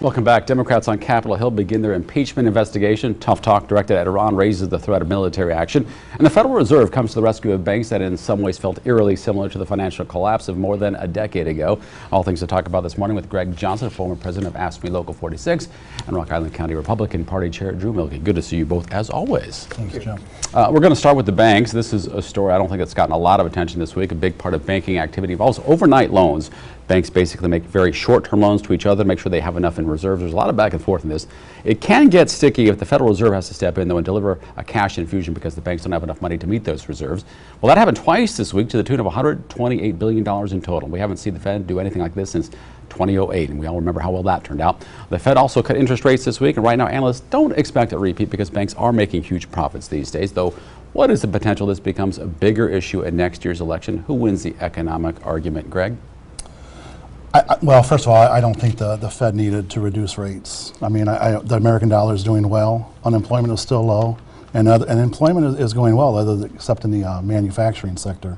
Welcome back. Democrats on Capitol Hill begin their impeachment investigation. Tough talk directed at Iran raises the threat of military action. And the Federal Reserve comes to the rescue of banks that in some ways felt eerily similar to the financial collapse of more than a decade ago. All things to talk about this morning with Greg Johnson, former president of AFSCME Local 46, and Rock Island County Republican Party Chair Drew Milke. Good to see you both as always. Thanks, Jim. We're going to start with the banks. This is a story I don't think it's gotten a lot of attention this week. A big part of banking activity involves overnight loans. Banks basically make very short-term loans to each other, make sure they have enough in reserves. There's a lot of back and forth in this. It can get sticky if the Federal Reserve has to step in, though, and deliver a cash infusion because the banks don't have enough money to meet those reserves. Well, that happened twice this week to the tune of $128 billion in total. We haven't seen the Fed do anything like this since 2008, and we all remember how well that turned out. The Fed also cut interest rates this week, and right now analysts don't expect a repeat because banks are making huge profits these days, though. What is the potential this becomes a bigger issue at next year's election? Who wins the economic argument, Greg? Well, first of all, I don't think the Fed needed to reduce rates. I mean, the American dollar is doing well. Unemployment is still low, and employment is going well, except in the manufacturing sector.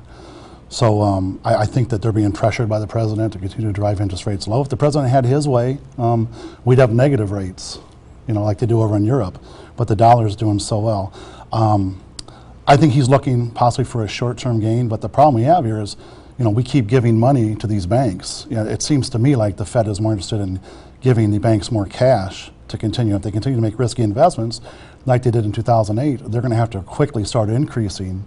So I think that they're being pressured by the president to continue to drive interest rates low. If the president had his way, we'd have negative rates, like they do over in Europe. But the dollar is doing so well. I think he's looking possibly for a short-term gain. But the problem we have here is, we keep giving money to these banks. It seems to me like the Fed is more interested in giving the banks more cash to continue. If they continue to make risky investments like they did in 2008, they're going to have to quickly start increasing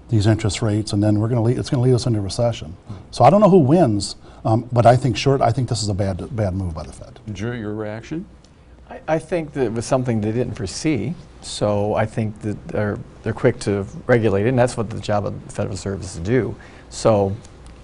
these interest rates, and then it's going to lead us into recession. So I don't know who wins, but I think this is a bad move by the Fed. Drew, your reaction? I think that it was something they didn't foresee, so I think that they're quick to regulate it, and that's what the job of the Federal Reserve is to do. So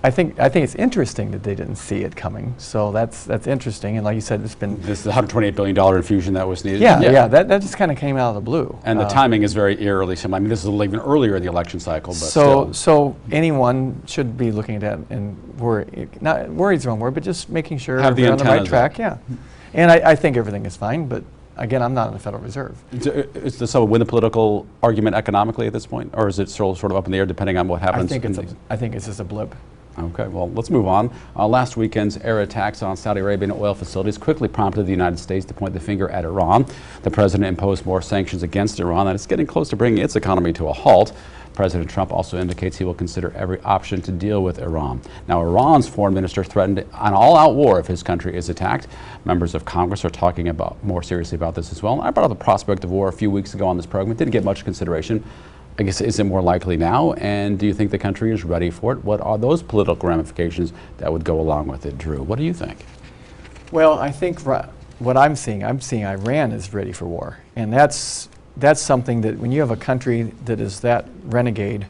I think it's interesting that they didn't see it coming. So that's interesting, and like you said, it's been this $128 billion infusion that was needed. Yeah, that just kind of came out of the blue. And the timing is very eerily similar. I mean, this is even earlier in the election cycle, but so anyone should be looking at that and not worried's the wrong word, but just making sure they're on the right track. Yeah. And I think everything is fine, but again, I'm not in the Federal Reserve. Is this a win the political argument economically at this point, or is it still sort of up in the air depending on what happens? I think it's just a blip. Okay, well, let's move on. Last weekend's air attacks on Saudi Arabian oil facilities quickly prompted the United States to point the finger at Iran. The president imposed more sanctions against Iran, and it's getting close to bringing its economy to a halt. President Trump also indicates he will consider every option to deal with Iran. Now, Iran's foreign minister threatened an all-out war if his country is attacked. Members of Congress are talking more seriously about this as well. I brought up the prospect of war a few weeks ago on this program. It didn't get much consideration. I guess, is it more likely now? And do you think the country is ready for it? What are those political ramifications that would go along with it, Drew? What do you think? Well, I think what I'm seeing Iran is ready for war. And that's something that when you have a country that is that renegade,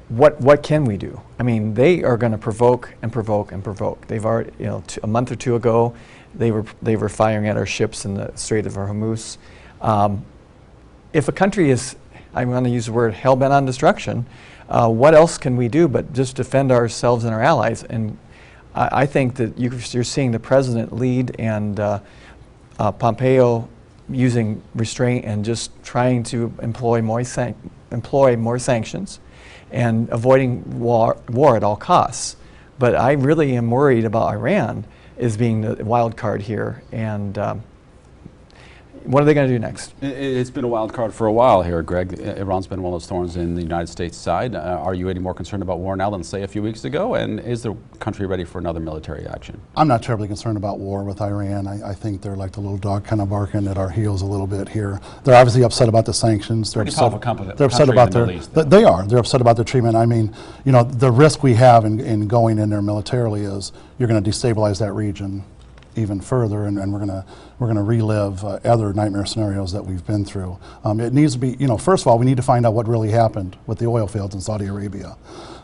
what can we do? I mean, they are going to provoke and provoke and provoke. They've already, a month or two ago, they were firing at our ships in the Strait of Hormuz. If a country is, I'm going to use the word hell-bent on destruction, what else can we do but just defend ourselves and our allies? And I think that you're seeing the president lead and Pompeo using restraint and just trying to employ more sanctions and avoiding war at all costs. But I really am worried about Iran as being the wild card here, and what are they going to do next? It's been a wild card for a while here, Greg. Iran's been one of those thorns in the United States side. Are you any more concerned about war now than, say, a few weeks ago? And is the country ready for another military action? I'm not terribly concerned about war with Iran. I think they're like the little dog kind of barking at our heels a little bit here. They're obviously upset about the sanctions. They're upset about They're upset about their treatment. I mean, the risk we have in going in there militarily is you're going to destabilize that region even further, and we're going to relive other nightmare scenarios that we've been through. It needs to be, first of all, we need to find out what really happened with the oil fields in Saudi Arabia.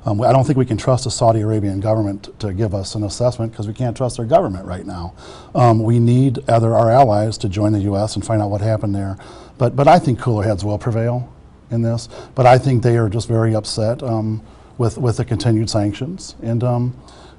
I don't think we can trust the Saudi Arabian government to give us an assessment because we can't trust their government right now. We need our allies to join the U.S. and find out what happened there. But I think cooler heads will prevail in this. But I think they are just very upset with the continued sanctions. And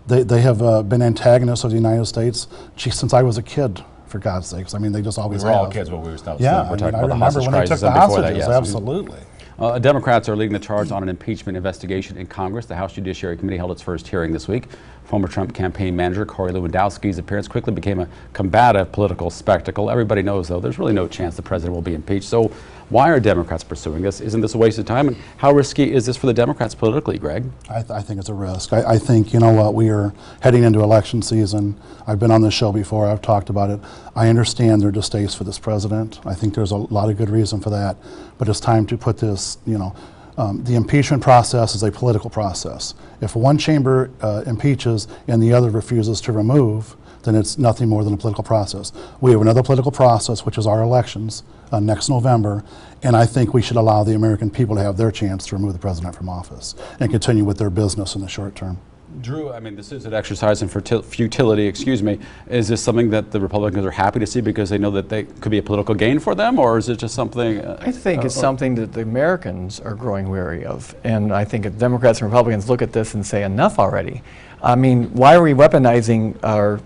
they have been antagonists of the United States since I was a kid, for God's sakes. I mean, they just always have. We were all kids when we were still I remember when they took the hostages, absolutely. Democrats are leading the charge on an impeachment investigation in Congress. The House Judiciary Committee held its first hearing this week. Former Trump campaign manager Corey Lewandowski's appearance quickly became a combative political spectacle. Everybody knows, though, there's really no chance the president will be impeached. So why are Democrats pursuing this? Isn't this a waste of time? And how risky is this for the Democrats politically, Greg? I think it's a risk. I think, you know what, we are heading into election season. I've been on this show before. I've talked about it. I understand their distaste for this president. I think there's a lot of good reason for that. But it's time to put this, the impeachment process is a political process. If one chamber impeaches and the other refuses to remove, then it's nothing more than a political process. We have another political process, which is our elections next November, and I think we should allow the American people to have their chance to remove the president from office and continue with their business in the short term. Drew, I mean, this is an exercise in futility, excuse me. Is this something that the Republicans are happy to see because they know that they could be a political gain for them, or is it just something? I think it's something that the Americans are growing weary of. And I think if Democrats and Republicans look at this and say enough already. I mean, why are we weaponizing our,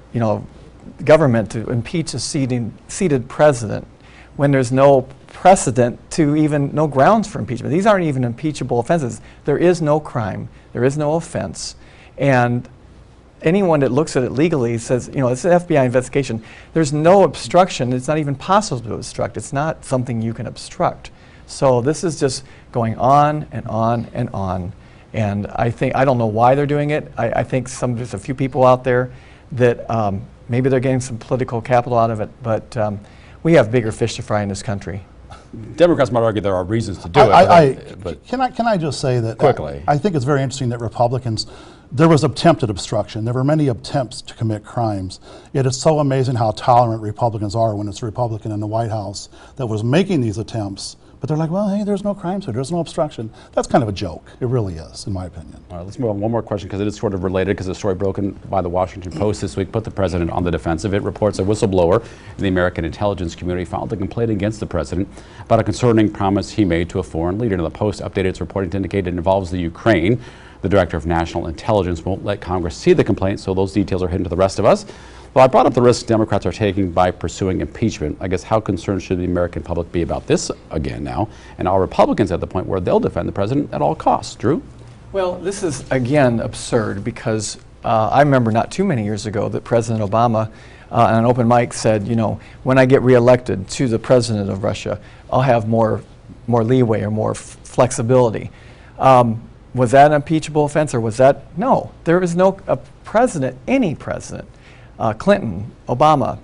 government to impeach a seated president when there's no precedent to even, no grounds for impeachment? These aren't even impeachable offenses. There is no crime. There is no offense. And anyone that looks at it legally says, it's an FBI investigation. There's no obstruction. It's not even possible to obstruct. It's not something you can obstruct. So this is just going on and on and on. And I don't know why they're doing it. I think there's a few people out there that maybe they're getting some political capital out of it, but we have bigger fish to fry in this country. Democrats might argue there are reasons to do it. But can I just say that quickly? I think it's very interesting that Republicans, there was attempted obstruction. There were many attempts to commit crimes. It is so amazing how tolerant Republicans are when it's a Republican in the White House that was making these attempts. But they're like, well, hey, there's no crime, so there's no obstruction. That's kind of a joke. It really is, in my opinion. All right, let's move on. One more question, because it is sort of related, because a story broken by the Washington Post this week put the president on the defensive. It reports a whistleblower in the American intelligence community filed a complaint against the president about a concerning promise he made to a foreign leader. Now, the Post updated its reporting to indicate it involves the Ukraine. The director of national intelligence won't let Congress see the complaint, so those details are hidden to the rest of us. Well, I brought up the risk Democrats are taking by pursuing impeachment. I guess how concerned should the American public be about this again now? And are Republicans at the point where they'll defend the president at all costs? Drew? Well, this is, again, absurd because I remember not too many years ago that President Obama on an open mic said, when I get reelected to the president of Russia, I'll have more leeway or more flexibility. Was that an impeachable offense, or was that? No. There is no president, any president, Clinton, Obama,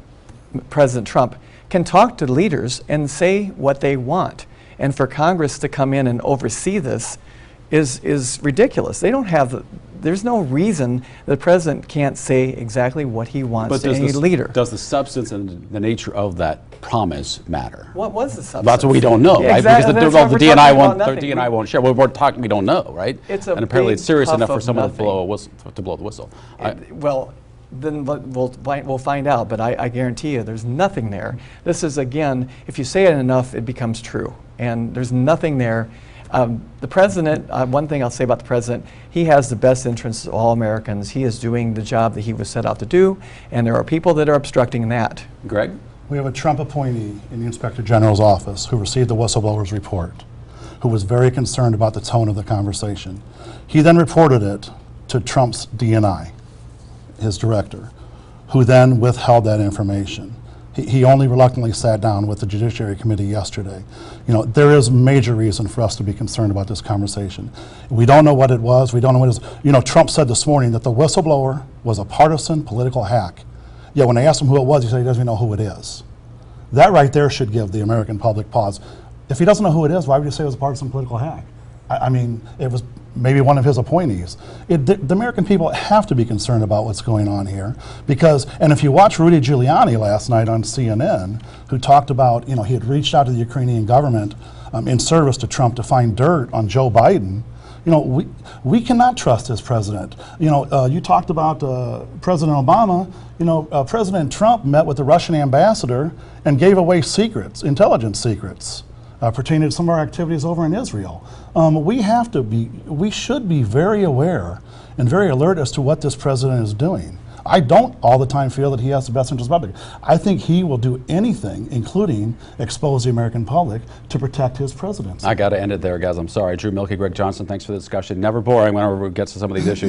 President Trump, can talk to leaders and say what they want. And for Congress to come in and oversee this is ridiculous. They don't have, there's no reason the president can't say exactly what he wants to any leader. Does the substance and the nature of that promise matter? What was the substance? That's what we don't know, right? Exactly. Because the DNI won't share. We're talking, we don't know, right? And apparently it's serious enough for someone to blow the whistle. Well, then we'll find out, but I guarantee you there's nothing there. This is, again, if you say it enough, it becomes true. And there's nothing there. The president, one thing I'll say about the president, he has the best interests of all Americans. He is doing the job that he was set out to do, and there are people that are obstructing that. Greg? We have a Trump appointee in the Inspector General's office who received the whistleblower's report, who was very concerned about the tone of the conversation. He then reported it to Trump's DNI, his director, who then withheld that information. He only reluctantly sat down with the Judiciary Committee yesterday. There is major reason for us to be concerned about this conversation. We don't know what it was. We don't know what it is. Trump said this morning that the whistleblower was a partisan political hack. Yet when they asked him who it was, he said he doesn't even know who it is. That right there should give the American public pause. If he doesn't know who it is, why would he say it was a partisan political hack? I mean, it was maybe one of his appointees. The American people have to be concerned about what's going on here and if you watch Rudy Giuliani last night on CNN, who talked about, he had reached out to the Ukrainian government in service to Trump to find dirt on Joe Biden. We cannot trust this president. You talked about President Obama. President Trump met with the Russian ambassador and gave away secrets, intelligence secrets, pertaining to some of our activities over in Israel. We should be very aware and very alert as to what this president is doing. I don't all the time feel that he has the best interest of the public. I think he will do anything, including expose the American public, to protect his presidency. I got to end it there, guys. I'm sorry. Drew Milke, Greg Johnson, thanks for the discussion. Never boring whenever we get to some of these issues.